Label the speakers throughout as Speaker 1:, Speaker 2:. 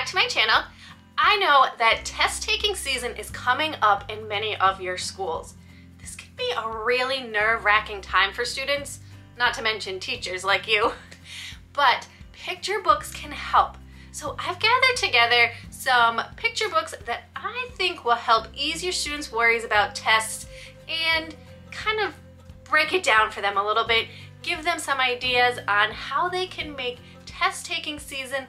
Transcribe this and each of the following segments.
Speaker 1: back to my channel. I know that test taking season is coming up in many of your schools. This can be a really nerve-wracking time for students, not to mention teachers like you. But picture books can help. So I've gathered together some picture books that I think will help ease your students' worries about tests and kind of break it down for them a little bit, give them some ideas on how they can make test-taking season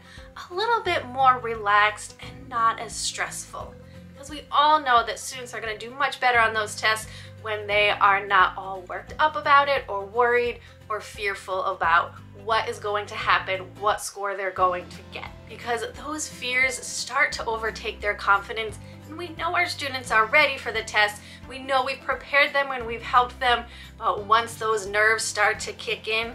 Speaker 1: a little bit more relaxed and not as stressful. Because we all know that students are going to do much better on those tests when they are not all worked up about it or worried or fearful about what is going to happen, what score they're going to get. Because those fears start to overtake their confidence, and we know our students are ready for the test. We know we've prepared them when we've helped them, but once those nerves start to kick in,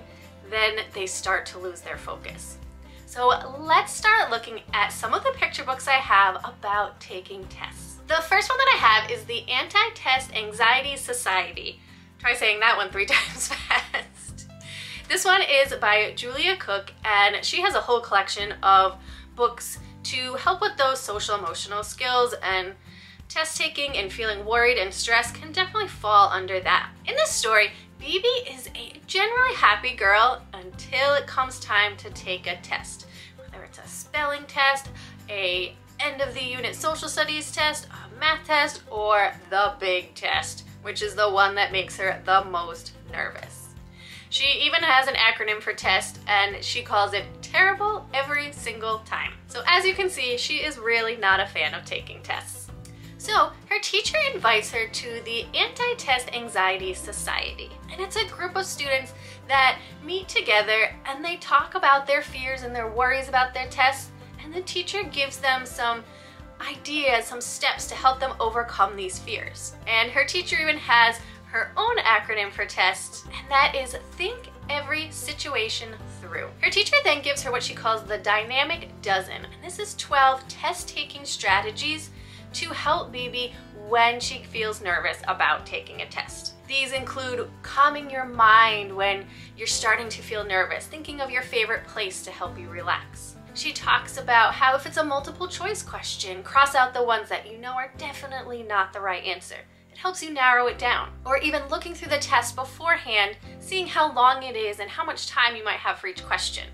Speaker 1: then they start to lose their focus. So let's start looking at some of the picture books I have about taking tests. The first one that I have is the AntiTest Anxiety Society. Try saying that one 3 times fast. This one is by Julia Cook, and she has a whole collection of books to help with those social emotional skills, and test taking and feeling worried and stressed can definitely fall under that. In this story, Bibi is a generally happy girl until it comes time to take a test. Whether it's a spelling test, a end of the unit social studies test, a math test, or the big test, which is the one that makes her the most nervous. She even has an acronym for test, and she calls it terrible every single time. So as you can see, she is really not a fan of taking tests. So her teacher invites her to the AntiTest Anxiety Society. And it's a group of students that meet together and they talk about their fears and their worries about their tests. And the teacher gives them some ideas, some steps to help them overcome these fears. And her teacher even has her own acronym for tests, and that is think every situation through. Her teacher then gives her what she calls the dynamic dozen. And this is 12 test-taking strategies to help Bibi when she feels nervous about taking a test. These include calming your mind when you're starting to feel nervous, thinking of your favorite place to help you relax. She talks about how if it's a multiple choice question, cross out the ones that you know are definitely not the right answer. It helps you narrow it down. Or even looking through the test beforehand, seeing how long it is and how much time you might have for each question.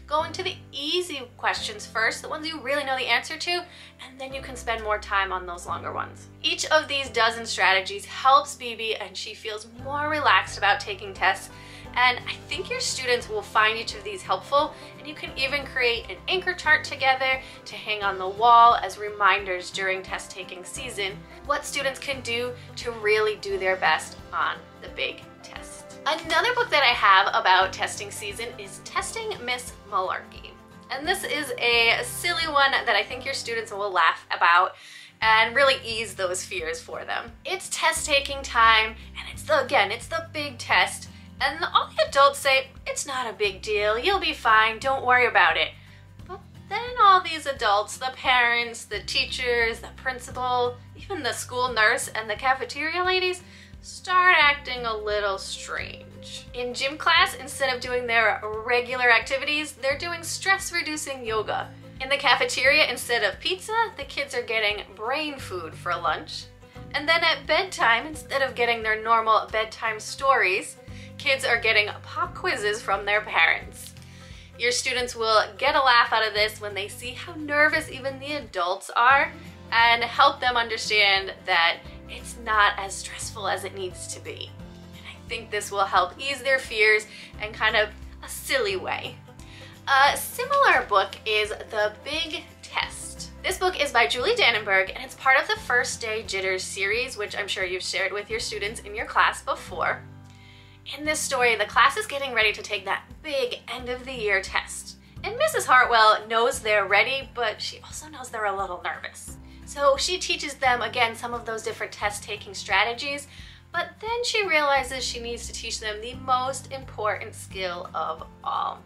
Speaker 1: Going to the easy questions first, the ones you really know the answer to, and then you can spend more time on those longer ones. Each of these dozen strategies helps Bibi, and she feels more relaxed about taking tests. And I think your students will find each of these helpful, and you can even create an anchor chart together to hang on the wall as reminders during test taking season, what students can do to really do their best on the big test. Another book that I have about testing season is Testing Miss Malarkey. And this is a silly one that I think your students will laugh about and really ease those fears for them. It's test taking time, and it's the big test. And all the adults say, it's not a big deal, you'll be fine, don't worry about it. But then all these adults, the parents, the teachers, the principal, even the school nurse and the cafeteria ladies, start acting a little strange. In gym class, instead of doing their regular activities, they're doing stress-reducing yoga. In the cafeteria, instead of pizza, the kids are getting brain food for lunch. And then at bedtime, instead of getting their normal bedtime stories, kids are getting pop quizzes from their parents. Your students will get a laugh out of this when they see how nervous even the adults are, and help them understand that it's not as stressful as it needs to be. And I think this will help ease their fears in kind of a silly way. A similar book is The Big Test. This book is by Julie Dannenberg, and it's part of the First Day Jitters series, which I'm sure you've shared with your students in your class before. In this story, the class is getting ready to take that big end of the year test. And Mrs. Hartwell knows they're ready, but she also knows they're a little nervous. So she teaches them, again, some of those different test-taking strategies, but then she realizes she needs to teach them the most important skill of all.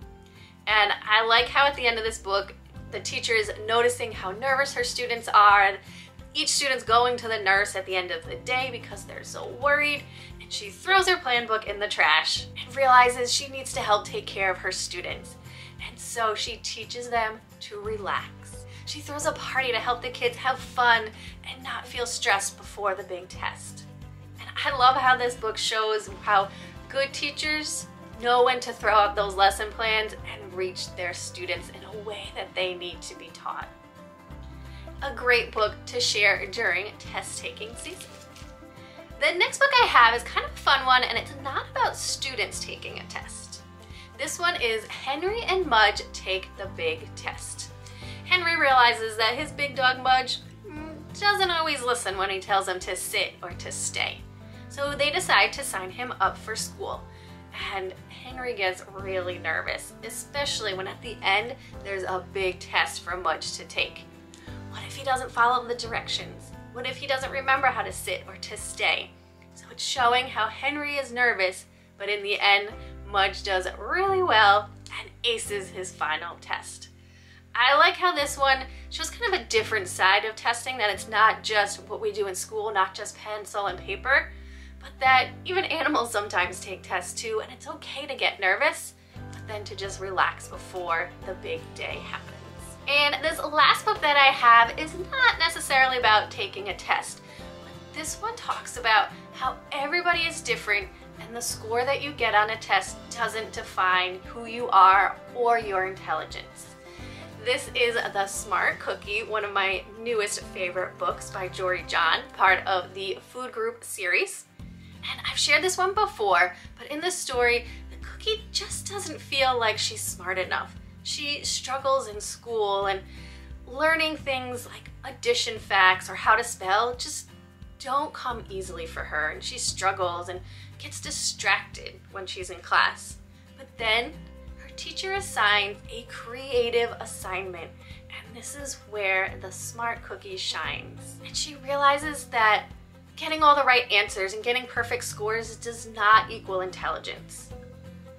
Speaker 1: And I like how at the end of this book, the teacher is noticing how nervous her students are. Each student's going to the nurse at the end of the day because they're so worried, and she throws her plan book in the trash and realizes she needs to help take care of her students. And so she teaches them to relax. and she throws a party to help the kids have fun and not feel stressed before the big test. And I love how this book shows how good teachers know when to throw out those lesson plans and reach their students in a way that they need to be taught. A great book to share during test-taking season. The next book I have is kind of a fun one, and it's not about students taking a test. This one is Henry and Mudge Take the Big Test. Henry realizes that his big dog Mudge doesn't always listen when he tells him to sit or to stay. So they decide to sign him up for school. And Henry gets really nervous, especially when at the end there's a big test for Mudge to take. What if he doesn't follow the directions? What if he doesn't remember how to sit or to stay? So it's showing how Henry is nervous, but in the end, Mudge does really well and aces his final test. I like how this one shows kind of a different side of testing, that it's not just what we do in school, not just pencil and paper, but that even animals sometimes take tests too, and it's okay to get nervous, but then to just relax before the big day happens. And this last book that I have is not necessarily about taking a test, but this one talks about how everybody is different and the score that you get on a test doesn't define who you are or your intelligence. This is The Smart Cookie, one of my newest favorite books by Jory John, part of the Food Group series. And I've shared this one before, but in this story, the cookie just doesn't feel like she's smart enough. She struggles in school, and learning things like addition facts or how to spell just don't come easily for her, and she struggles and gets distracted when she's in class. But then her teacher assigns a creative assignment, and this is where the smart cookie shines. And she realizes that getting all the right answers and getting perfect scores does not equal intelligence.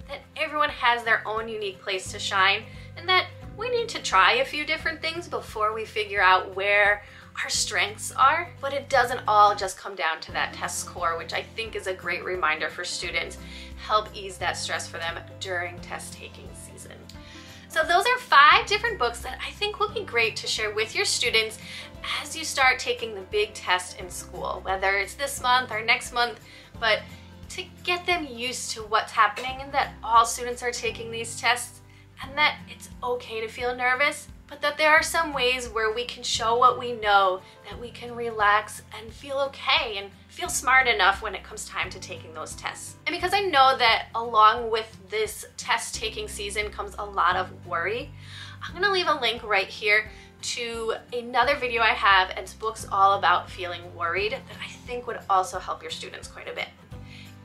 Speaker 1: That everyone has their own unique place to shine, and that we need to try a few different things before we figure out where our strengths are. But it doesn't all just come down to that test score, which I think is a great reminder for students, help ease that stress for them during test-taking season. So those are 5 different books that I think will be great to share with your students as you start taking the big test in school, whether it's this month or next month, but to get them used to what's happening and that all students are taking these tests, and that it's okay to feel nervous, but that there are some ways where we can show what we know, that we can relax and feel okay and feel smart enough when it comes time to taking those tests. And because I know that along with this test-taking season comes a lot of worry, I'm gonna leave a link right here to another video I have. It's books all about feeling worried that I think would also help your students quite a bit.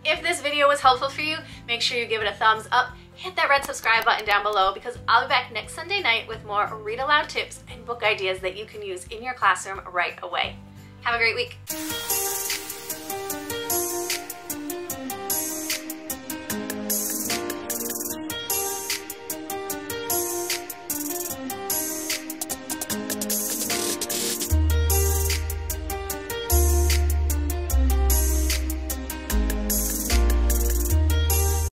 Speaker 1: If this video was helpful for you, make sure you give it a thumbs up, hit that red subscribe button down below, because I'll be back next Sunday night with more read aloud tips and book ideas that you can use in your classroom right away. Have a great week.